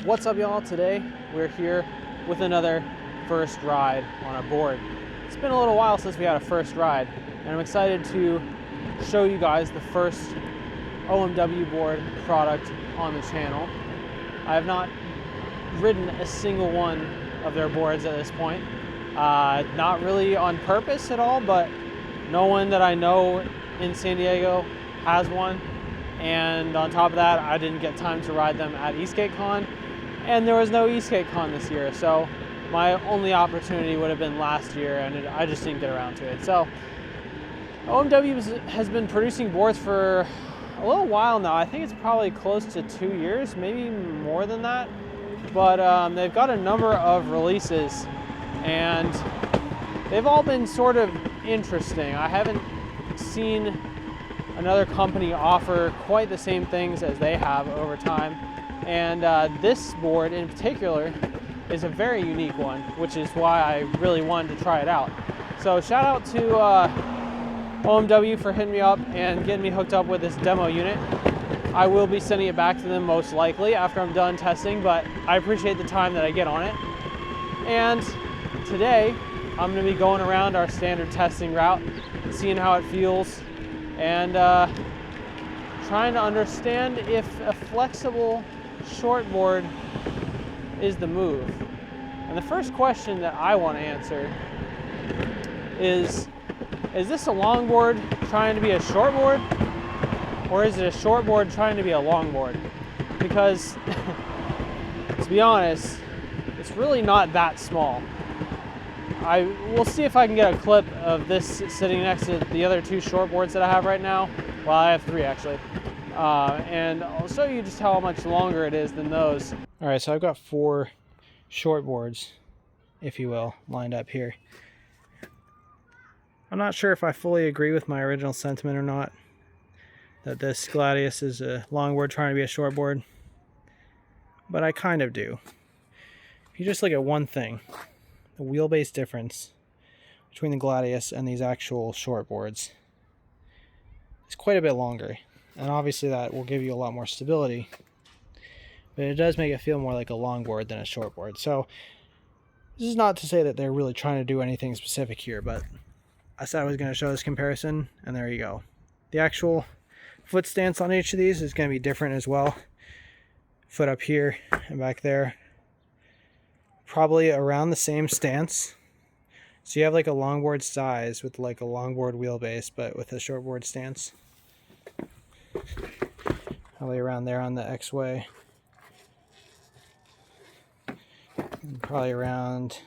What's up, y'all? Today we're here with another first ride on a board. It's been a little while since we had a first ride, and I'm excited to show you guys the first OMW board product on the channel. I have not ridden a single one of their boards at this point. Not really on purpose at all, but no one that I know in San Diego has one. And on top of that, I didn't get time to ride them at ESCAPECon, and there was no ESCAPECon this year, so my only opportunity would have been last year, and I just didn't get around to it. So OMW has been producing boards for a little while now. I think it's probably close to 2 years, maybe more than that. But they've got a number of releases, and they've all been sort of interesting. I haven't seen another company offer quite the same things as they have over time. And this board in particular is a very unique one, which is why I really wanted to try it out. So shout out to OMW for hitting me up and getting me hooked up with this demo unit. I will be sending it back to them most likely after I'm done testing, but I appreciate the time that I get on it. And today I'm going to be going around our standard testing route, seeing how it feels, and trying to understand if a flexible shortboard is the move. And the first question that I want to answer is this a longboard trying to be a shortboard, or is it a shortboard trying to be a longboard? Because to be honest, it's really not that small. We'll see if I can get a clip of this sitting next to the other two shortboards that I have right now. Well, I have three actually. And I'll show you just how much longer it is than those. All right, so I've got 4 shortboards, if you will, lined up here. I'm not sure if I fully agree with my original sentiment or not, that this Gladius is a longboard trying to be a shortboard, but I kind of do. If you just look at one thing, the wheelbase difference between the Gladius and these actual shortboards is quite a bit longer, and obviously that will give you a lot more stability, but it does make it feel more like a longboard than a shortboard. So this is not to say that they're really trying to do anything specific here, but I said I was going to show this comparison, and there you go. The actual foot stance on each of these is going to be different as well. Foot up here and back there, probably around the same stance. So you have like a longboard size with like a longboard wheelbase, but with a shortboard stance. Probably around there on the X-way. And probably around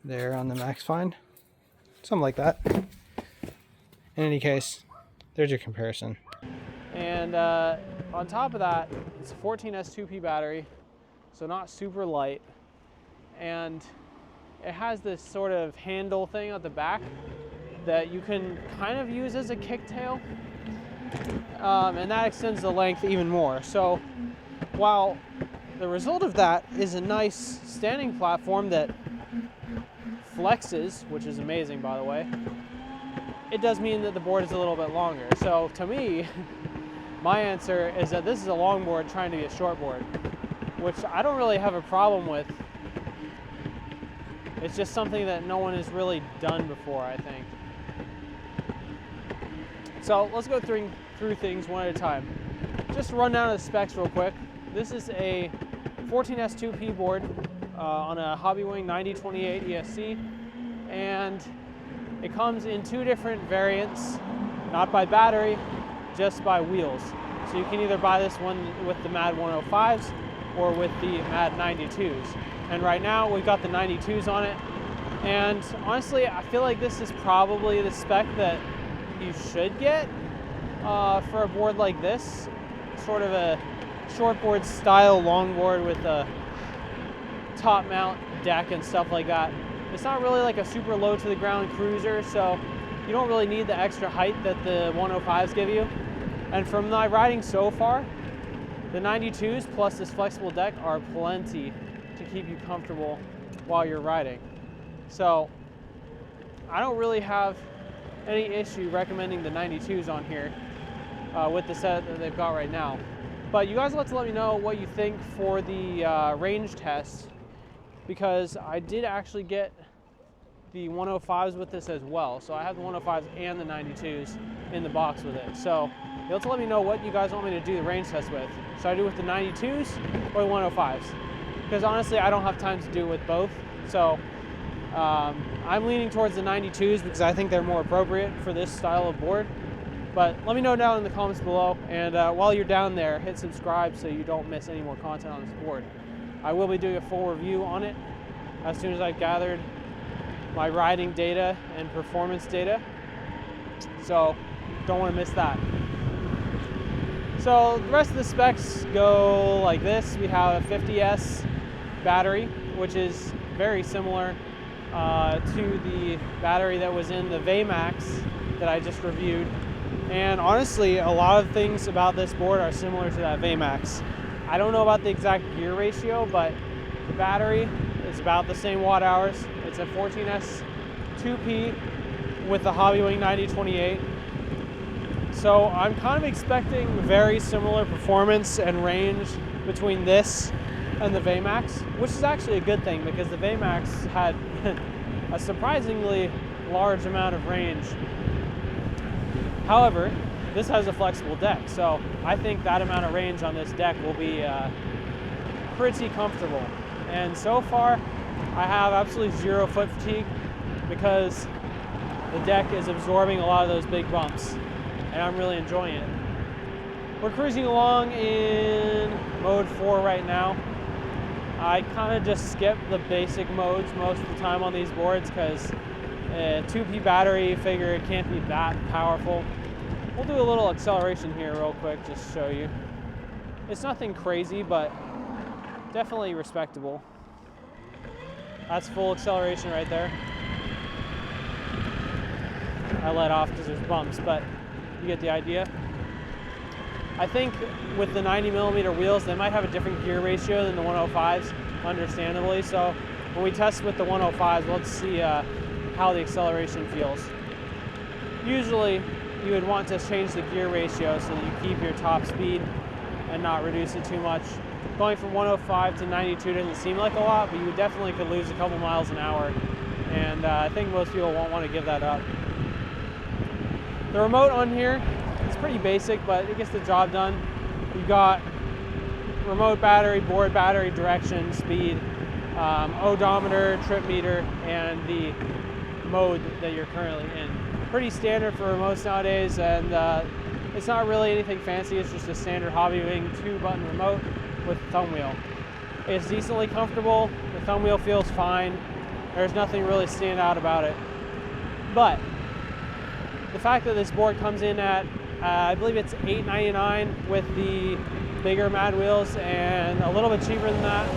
there on the Max Find. Something like that. In any case, there's your comparison. And on top of that, it's a 14S2P battery, so not super light. And it has this sort of handle thing at the back that you can kind of use as a kicktail, and that extends the length even more. So while the result of that is a nice standing platform that flexes, which is amazing by the way, it does mean that the board is a little bit longer. So to me, my answer is that this is a longboard trying to be a shortboard, which I don't really have a problem with. It's just something that no one has really done before, I think. So let's go through things one at a time. Just to run down the specs real quick. This is a 14S2P board on a Hobbywing 9028 ESC, and it comes in 2 different variants, not by battery, just by wheels. So you can either buy this one with the MAD 105s or with the MAD 92s. And right now we've got the 92s on it, and honestly I feel like this is probably the spec that you should get for a board like this, sort of a shortboard style longboard with a top mount deck and stuff like that. It's not really like a super low to the ground cruiser, so you don't really need the extra height that the 105s give you. And from my riding so far, the 92s plus this flexible deck are plenty to keep you comfortable while you're riding. So I don't really have any issue recommending the 92s on here with the set that they've got right now. But you guys let me know what you think for the range test, because I did actually get the 105s with this as well. So I have the 105s and the 92s in the box with it. So you'll have to let me know what you guys want me to do the range test with. Should I do it with the 92s or the 105s? Because honestly, I don't have time to do it with both. So I'm leaning towards the 92s because I think they're more appropriate for this style of board. But let me know down in the comments below. And while you're down there, hit subscribe so you don't miss any more content on this board. I will be doing a full review on it as soon as I've gathered my riding data and performance data, so don't want to miss that. So the rest of the specs go like this. We have a 50S battery, which is very similar to the battery that was in the VMAX that I just reviewed, and honestly a lot of things about this board are similar to that VMAX. I don't know about the exact gear ratio, but the battery is about the same watt hours. It's a 14S 2P with the Hobbywing 9028. So I'm kind of expecting very similar performance and range between this and the VMAX, which is actually a good thing because the VMAX had a surprisingly large amount of range. However, this has a flexible deck, so I think that amount of range on this deck will be pretty comfortable. And so far, I have absolutely zero foot fatigue because the deck is absorbing a lot of those big bumps, and I'm really enjoying it. We're cruising along in mode 4 right now. I kind of just skip the basic modes most of the time on these boards because a 2P battery, figure it can't be that powerful. We'll do a little acceleration here real quick just to show you. It's nothing crazy, but definitely respectable. That's full acceleration right there. I let off because there's bumps, but you get the idea. I think with the 90mm wheels, they might have a different gear ratio than the 105s, understandably. So when we test with the 105s, let's see how the acceleration feels. Usually, you would want to change the gear ratio so that you keep your top speed and not reduce it too much. Going from 105 to 92 doesn't seem like a lot, but you definitely could lose a couple miles an hour, and I think most people won't want to give that up. The remote on here is pretty basic, but it gets the job done. You've got remote battery, board battery, direction, speed, odometer, trip meter, and the mode that you're currently in. Pretty standard for remotes nowadays, and it's not really anything fancy. It's just a standard Hobbywing 2-button remote with thumb wheel. It's decently comfortable. The thumb wheel feels fine. There's nothing really stand out about it. But the fact that this board comes in at I believe it's $8.99 with the bigger mad wheels, and a little bit cheaper than that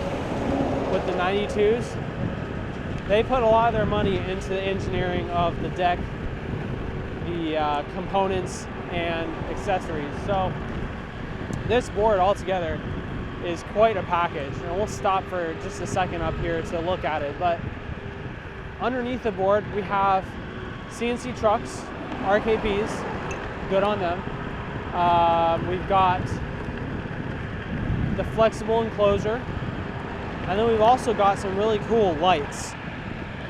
with the 92s. They put a lot of their money into the engineering of the deck, the components and accessories. So this board altogether is quite a package, and we'll stop for just a second up here to look at it. But underneath the board we have CNC trucks, RKPs, good on them. We've got the flexible enclosure, and then we've also got some really cool lights.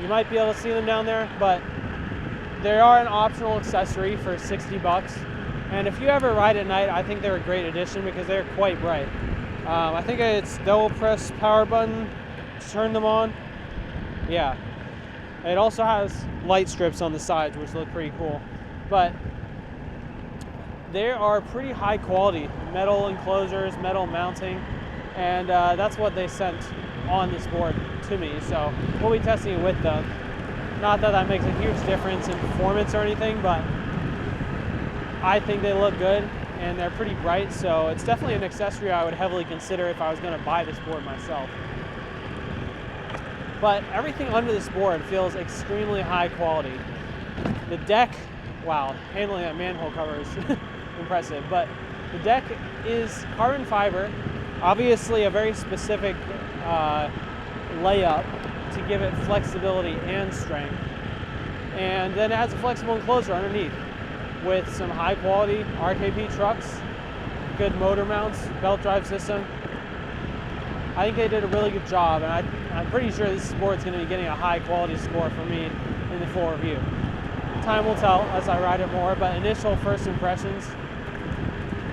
You might be able to see them down there, but they are an optional accessory for 60 bucks. And if you ever ride at night, I think they're a great addition because they're quite bright. I think it's double press power button to turn them on. Yeah. It also has light strips on the sides, which look pretty cool. But they are pretty high quality metal enclosures, metal mounting, and that's what they sent on this board to me. So we'll be testing it with them. Not that that makes a huge difference in performance or anything, but I think they look good and they're pretty bright, so it's definitely an accessory I would heavily consider if I was going to buy this board myself. But everything under this board feels extremely high quality. The deck, wow, handling that manhole cover is impressive, but the deck is carbon fiber, obviously a very specific layup to give it flexibility and strength. And then it has a flexible enclosure underneath with some high quality RKP trucks good motor mounts, belt drive system. I think they did a really good job, and I'm pretty sure this board's going to be getting a high quality score for me in the full review. Time will tell as I ride it more, but initial first impressions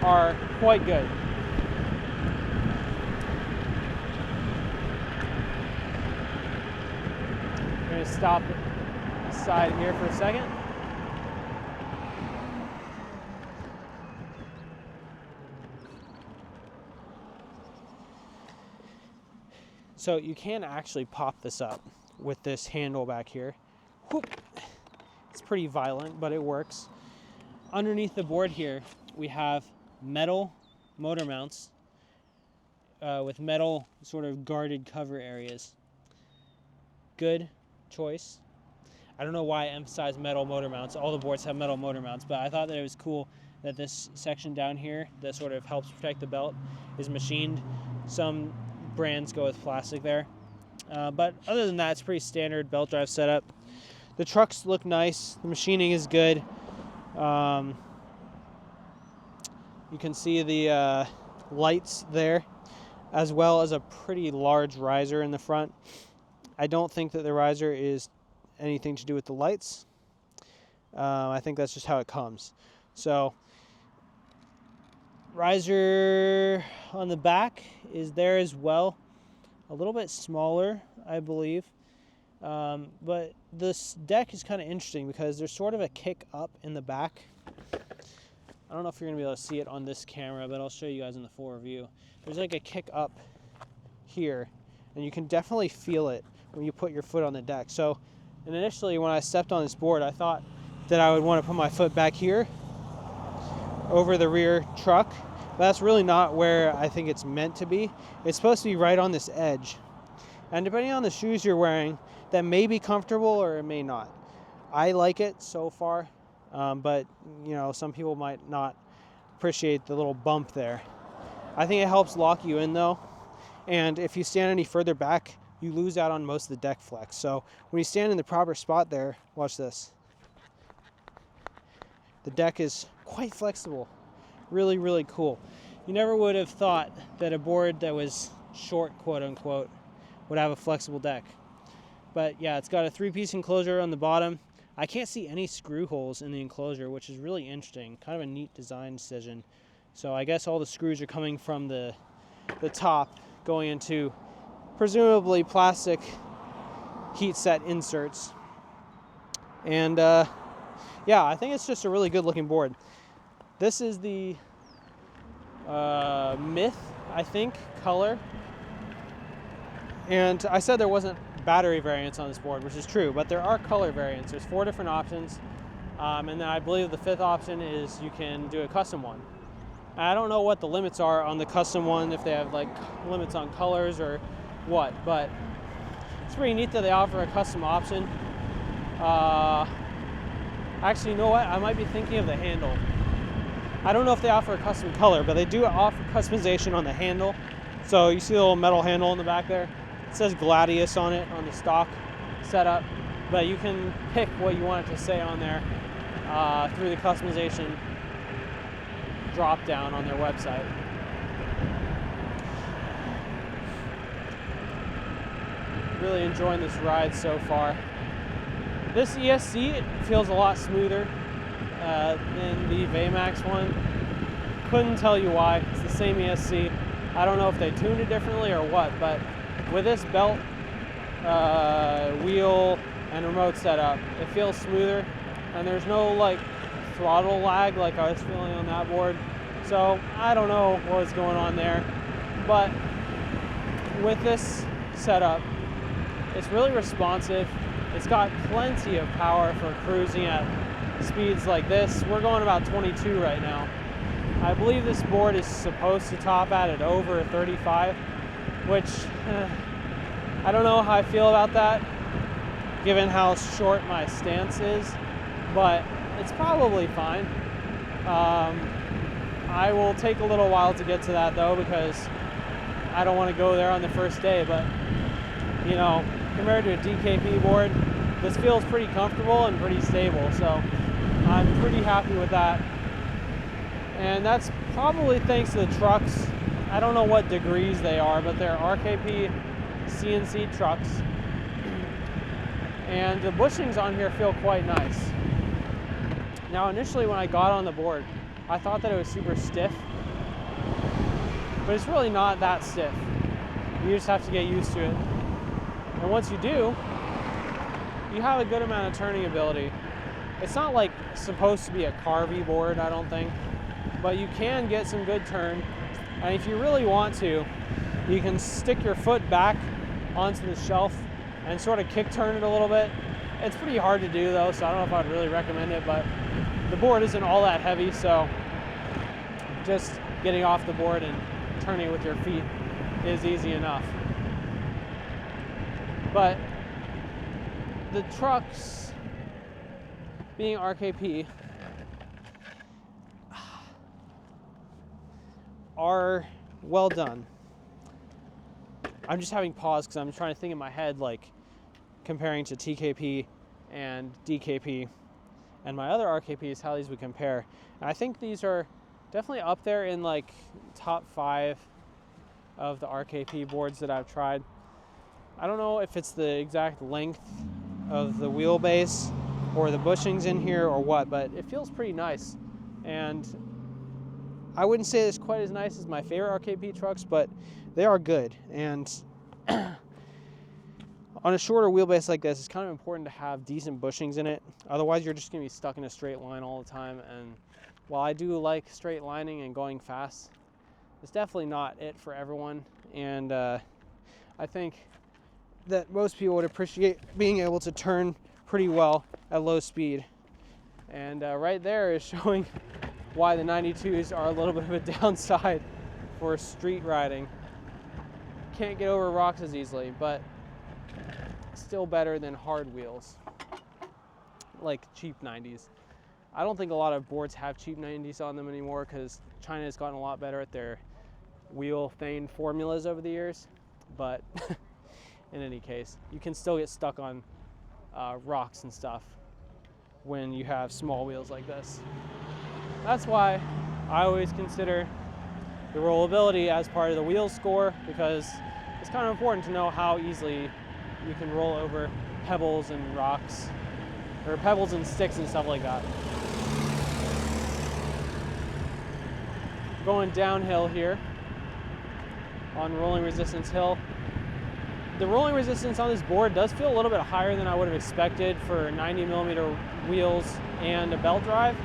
are quite good. I'm going to stop aside here for a second. So you can actually pop this up with this handle back here. Whoop. It's pretty violent, but it works. Underneath the board here, we have metal motor mounts with metal sort of guarded cover areas. Good choice. I don't know why I emphasize metal motor mounts. All the boards have metal motor mounts, but I thought that it was cool that this section down here that sort of helps protect the belt is machined. Some brands go with plastic there, but other than that, it's pretty standard belt drive setup. The trucks look nice. The machining is good. You can see the lights there, as well as a pretty large riser in the front. I don't think that the riser is anything to do with the lights. I think that's just how it comes. So riser on the back is there as well, a little bit smaller, I believe, but this deck is kind of interesting because there's sort of a kick up in the back. I don't know if you're gonna be able to see it on this camera, but I'll show you guys in the full review. There's like a kick up here, and you can definitely feel it when you put your foot on the deck. So, and initially when I stepped on this board, I thought that I would want to put my foot back here over the rear truck, but that's really not where I think it's meant to be. It's supposed to be right on this edge, and depending on the shoes you're wearing, that may be comfortable or it may not. I like it so far, but you know, some people might not appreciate the little bump there. I think it helps lock you in though, and if you stand any further back, you lose out on most of the deck flex. So when you stand in the proper spot there, watch this. The deck is quite flexible. Really, really cool. You never would have thought that a board that was short, quote unquote, would have a flexible deck. But yeah, it's got a 3-piece enclosure on the bottom. I can't see any screw holes in the enclosure, which is really interesting. Kind of a neat design decision. So I guess all the screws are coming from the top, going into presumably plastic heat set inserts. And yeah, I think it's just a really good looking board. This is the Myth, I think, color. And I said there wasn't battery variants on this board, which is true, but there are color variants. There's 4 different options. And then I believe the 5th option is you can do a custom one. I don't know what the limits are on the custom one, if they have like limits on colors or what, but it's pretty neat that they offer a custom option. Actually, you know what? I might be thinking of the handle. I don't know if they offer a custom color, but they do offer customization on the handle. So you see the little metal handle in the back there? It says Gladius on it, on the stock setup, but you can pick what you want it to say on there through the customization drop down on their website. Really enjoying this ride so far. This ESC feels a lot smoother than the Vmax one. Couldn't tell you why. It's the same ESC. I don't know if they tuned it differently or what, but with this belt, wheel, and remote setup, it feels smoother, and there's no like throttle lag like I was feeling on that board. So I don't know what's going on there, but with this setup, it's really responsive. It's got plenty of power for cruising at speeds like this. We're going about 22 right now. I believe this board is supposed to top at over 35, which I don't know how I feel about that, given how short my stance is, but it's probably fine. I will take a little while to get to that though, because I don't want to go there on the first day, but you know, compared to a DKP board, this feels pretty comfortable and pretty stable, so I'm pretty happy with that. And that's probably thanks to the trucks. I don't know what degrees they are, but they're RKP CNC trucks. And the bushings on here feel quite nice. Now initially when I got on the board, I thought that it was super stiff, but it's really not that stiff. You just have to get used to it. And once you do, you have a good amount of turning ability. It's not like supposed to be a carvy board, I don't think, but you can get some good turn. And if you really want to, you can stick your foot back onto the shelf and sort of kick turn it a little bit. It's pretty hard to do though, so I don't know if I'd really recommend it, but the board isn't all that heavy, so just getting off the board and turning it with your feet is easy enough. But the trucks, being RKP, are well done. I'm just having pause because I'm trying to think in my head, like comparing to TKP and DKP and my other RKPs, how these would compare. And I think these are definitely up there in like top 5 of the RKP boards that I've tried. I don't know if it's the exact length of the wheelbase or the bushings in here or what, but it feels pretty nice. And I wouldn't say it's quite as nice as my favorite RKP trucks, but they are good. And on a shorter wheelbase like this, it's kind of important to have decent bushings in it. Otherwise, you're just going to be stuck in a straight line all the time. And while I do like straight lining and going fast, it's definitely not it for everyone. And I think that most people would appreciate being able to turn pretty well at low speed. And right there is showing why the 92s are a little bit of a downside for street riding. Can't get over rocks as easily, but still better than hard wheels, like cheap 90s. I don't think a lot of boards have cheap 90s on them anymore because China has gotten a lot better at their wheel thane formulas over the years, but in any case, you can still get stuck on rocks and stuff when you have small wheels like this. That's why I always consider the rollability as part of the wheel score, because it's kind of important to know how easily you can roll over pebbles and rocks, or pebbles and sticks and stuff like that. Going downhill here on rolling resistance hill. The rolling resistance on this board does feel a little bit higher than I would have expected for 90mm wheels and a belt drive.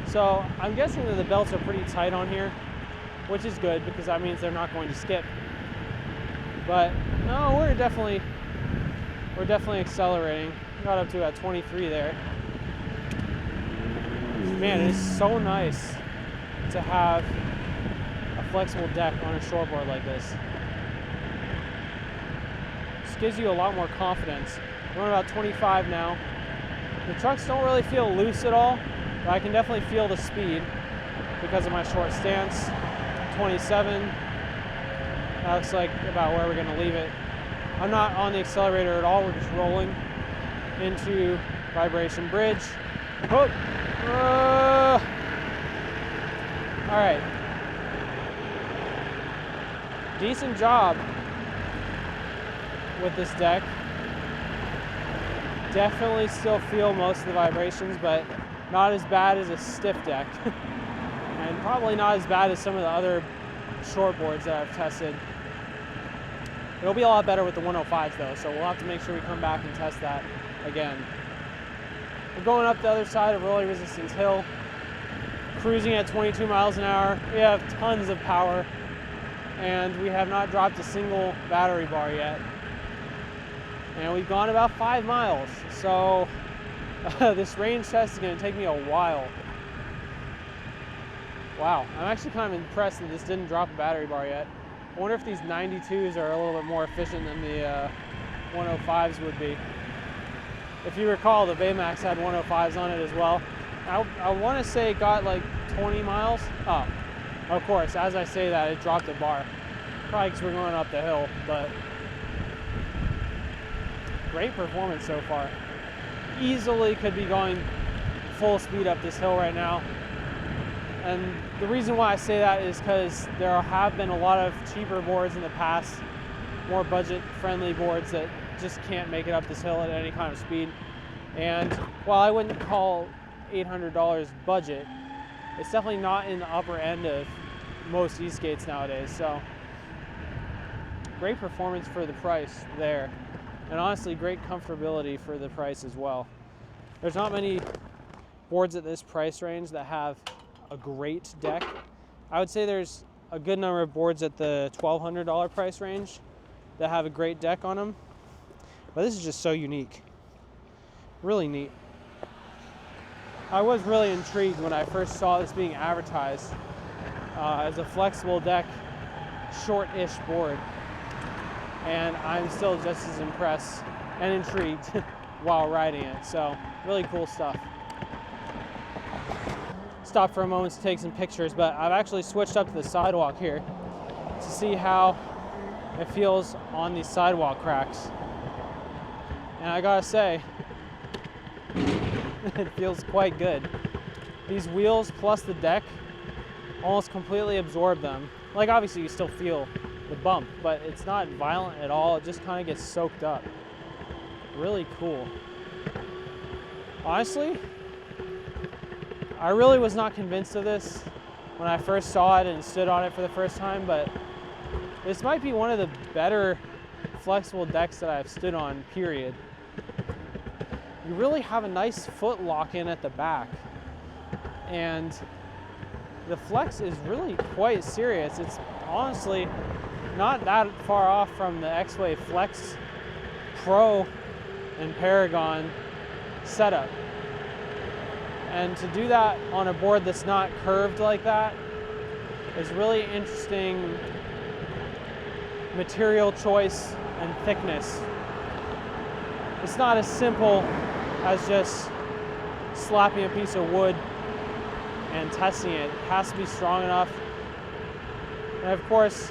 So I'm guessing that the belts are pretty tight on here, which is good because that means they're not going to skip. But no, we're definitely accelerating. Got up to about 23 there. Man, it is so nice to have a flexible deck on a shortboard like this. Just gives you a lot more confidence. We're at about 25 now. The trucks don't really feel loose at all, but I can definitely feel the speed because of my short stance. 27. That looks like about where we're going to leave it. I'm not on the accelerator at all. We're just rolling into vibration bridge. Oh. All right. Decent job with this deck. Definitely still feel most of the vibrations, but not as bad as a stiff deck. And probably not as bad as some of the other shortboards that I've tested. It'll be a lot better with the 105s though, so we'll have to make sure we come back and test that again. We're going up the other side of rolling resistance hill, cruising at 22 miles an hour. We have tons of power, and we have not dropped a single battery bar yet. And we've gone about 5 miles, so this range test is going to take me a while. Wow, I'm actually kind of impressed that this didn't drop a battery bar yet. I wonder if these 92s are a little bit more efficient than the 105s would be. If you recall, the Baymax had 105s on it as well. I want to say it got like 20 miles. Oh, of course, as I say that, it dropped a bar. Probably because we're going up the hill, but great performance so far. Easily could be going full speed up this hill right now. And the reason why I say that is because there have been a lot of cheaper boards in the past, more budget-friendly boards that just can't make it up this hill at any kind of speed. And while I wouldn't call $800 budget, it's definitely not in the upper end of most e-skates nowadays. So great performance for the price there, and honestly great comfortability for the price as well. There's not many boards at this price range that have a great deck. I would say there's a good number of boards at the $1,200 price range that have a great deck on them, but this is just so unique. Really neat. I was really intrigued when I first saw this being advertised as a flexible deck, short-ish board, and I'm still just as impressed and intrigued while riding it. So really cool stuff. Stop for a moment to take some pictures, but I've actually switched up to the sidewalk here to see how it feels on these sidewalk cracks. And I gotta say, it feels quite good. These wheels plus the deck almost completely absorb them. Like, obviously you still feel the bump, but it's not violent at all. It just kind of gets soaked up. Really cool. Honestly, I really was not convinced of this when I first saw it and stood on it for the first time, but this might be one of the better flexible decks that I've stood on, period. You really have a nice foot lock-in at the back, and the flex is really quite serious. It's honestly not that far off from the X-Wave Flex Pro and Paragon setup. And to do that on a board that's not curved like that is really interesting material choice and thickness. It's not as simple as just slapping a piece of wood and testing it. It has to be strong enough. And of course,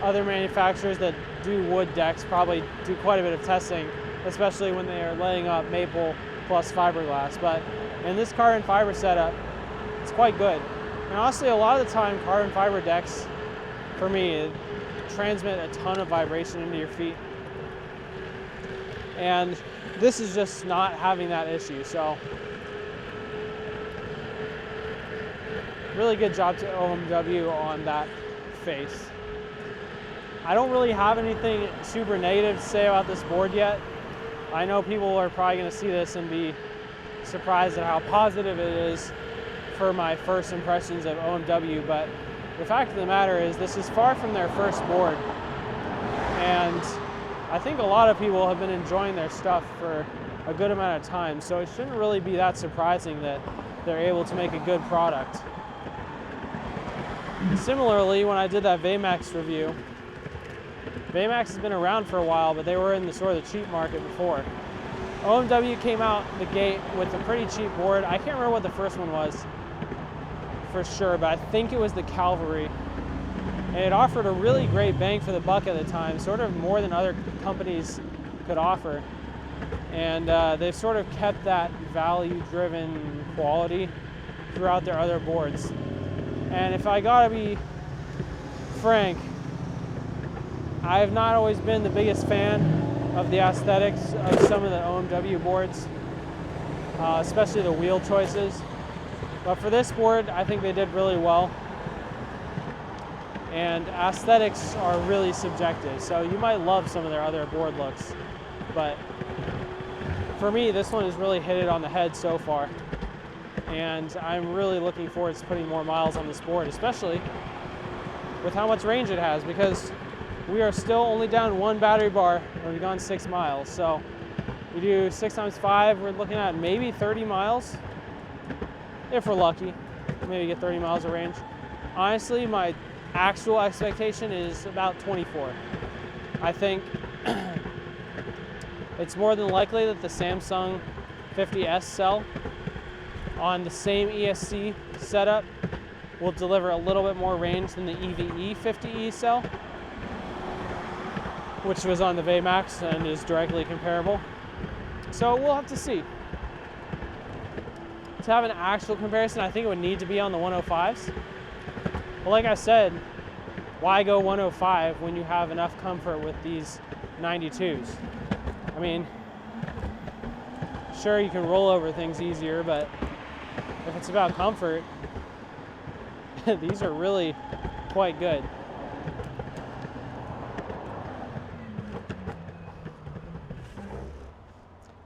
other manufacturers that do wood decks probably do quite a bit of testing, especially when they are laying up maple plus fiberglass. But in this carbon fiber setup, it's quite good. And honestly, a lot of the time, carbon fiber decks, for me, transmit a ton of vibration into your feet. And this is just not having that issue. So really good job to OMW on that face. I don't really have anything super negative to say about this board yet. I know people are probably going to see this and be surprised at how positive it is for my first impressions of OMW, but the fact of the matter is this is far from their first board, and I think a lot of people have been enjoying their stuff for a good amount of time, so it shouldn't really be that surprising that they're able to make a good product. Similarly, when I did that Vmax review, Vmax has been around for a while, but they were in the sort of the cheap market before. OMW came out the gate with a pretty cheap board. I can't remember what the first one was for sure, but I think it was the Cavalry. And it offered a really great bang for the buck at the time, sort of more than other companies could offer. And they've sort of kept that value-driven quality throughout their other boards. And if I gotta be frank, I have not always been the biggest fan of the aesthetics of some of the OMW boards, especially the wheel choices. But for this board, I think they did really well. And aesthetics are really subjective, so you might love some of their other board looks, but for me, this one has really hit it on the head so far. And I'm really looking forward to putting more miles on this board, especially with how much range it has, because we are still only down one battery bar and we've gone 6 miles. So we do 6 times 5, we're looking at maybe 30 miles. If we're lucky, maybe get 30 miles of range. Honestly, my actual expectation is about 24. I think it's more than likely that the Samsung 50S cell on the same ESC setup will deliver a little bit more range than the EVE 50E cell, which was on the Vmax and is directly comparable. So we'll have to see. to have an actual comparison, I think it would need to be on the 105s. But like I said, why go 105 when you have enough comfort with these 92s? I mean, sure, you can roll over things easier, but if it's about comfort, these are really quite good.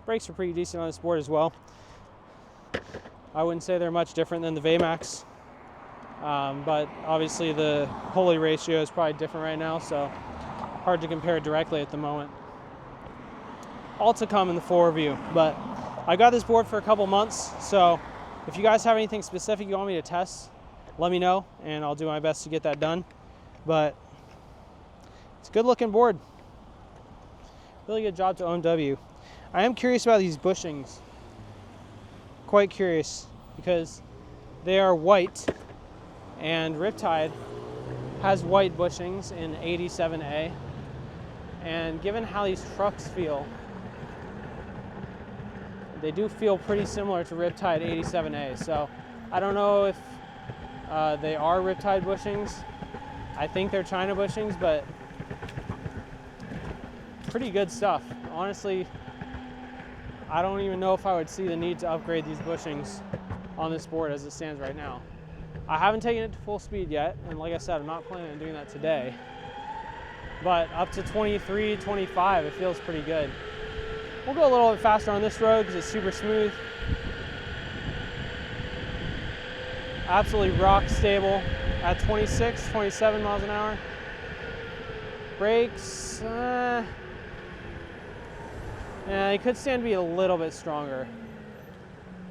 Brakes are pretty decent on this board as well. I wouldn't say they're much different than the Vmax, but obviously the pulley ratio is probably different right now, so hard to compare directly at the moment. All to come in the full review, but I got this board for a couple months, so if you guys have anything specific you want me to test, let me know and I'll do my best to get that done. But it's a good looking board. Really good job to OMW. I am curious about these bushings. Quite curious because they are white, and Riptide has white bushings in 87A, and given how these trucks feel, they do feel pretty similar to Riptide 87A. So I don't know if they are Riptide bushings. I think they're China bushings, but pretty good stuff. Honestly, I don't even know if I would see the need to upgrade these bushings on this board as it stands right now. I haven't taken it to full speed yet, and like I said, I'm not planning on doing that today. But up to 23, 25, it feels pretty good. We'll go a little bit faster on this road because it's super smooth. Absolutely rock stable at 26, 27 miles an hour. Brakes, yeah, it could stand to be a little bit stronger,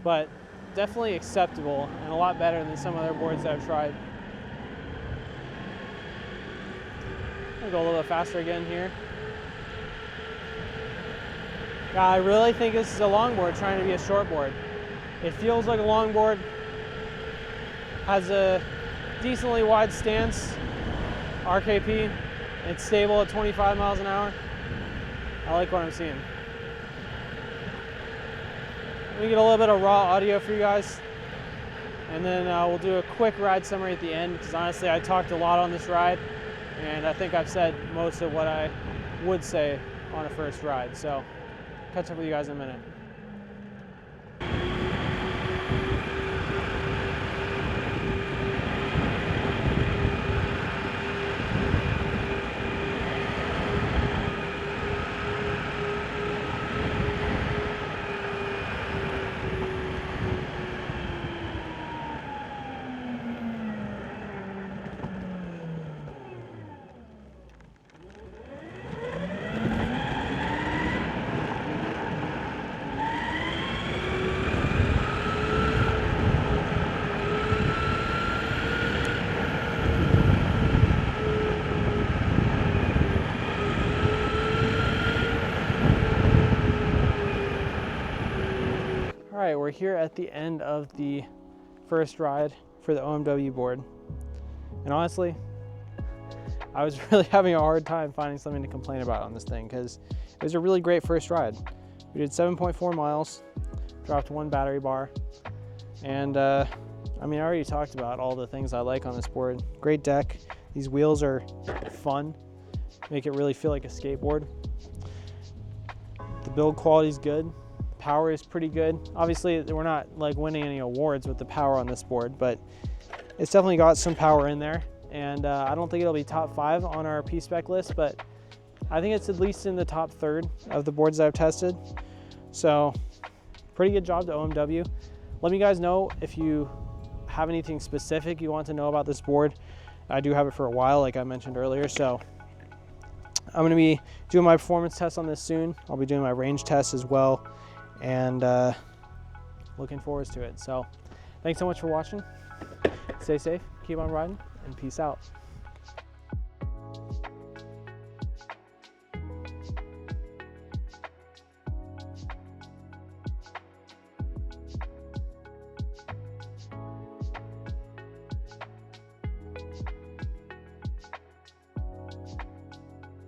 but definitely acceptable and a lot better than some other boards that I've tried. I'll go a little bit faster again here. Yeah, I really think this is a longboard trying to be a shortboard. It feels like a longboard, has a decently wide stance, RKP. It's stable at 25 miles an hour. I like what I'm seeing. Let me get a little bit of raw audio for you guys, and then we'll do a quick ride summary at the end, because honestly I talked a lot on this ride, and I think I've said most of what I would say on a first ride. So catch up with you guys in a minute. All right, we're here at the end of the first ride for the OMW board. And honestly, I was really having a hard time finding something to complain about on this thing, because it was a really great first ride. We did 7.4 miles, dropped 1 battery bar, and I mean, I already talked about all the things I like on this board. Great deck. These wheels are fun, make it really feel like a skateboard. The build quality is good. Power is pretty good. Obviously, we're not like winning any awards with the power on this board, but it's definitely got some power in there. And I don't think it'll be top 5 on our P-Spec list, but I think it's at least in the top 3rd of the boards that I've tested. So pretty good job to OMW. Let me guys know if you have anything specific you want to know about this board. I do have it for a while, like I mentioned earlier, so I'm going to be doing my performance test on this soon. I'll be doing my range test as well, and looking forward to it. So thanks so much for watching. Stay safe, keep on riding, and peace out.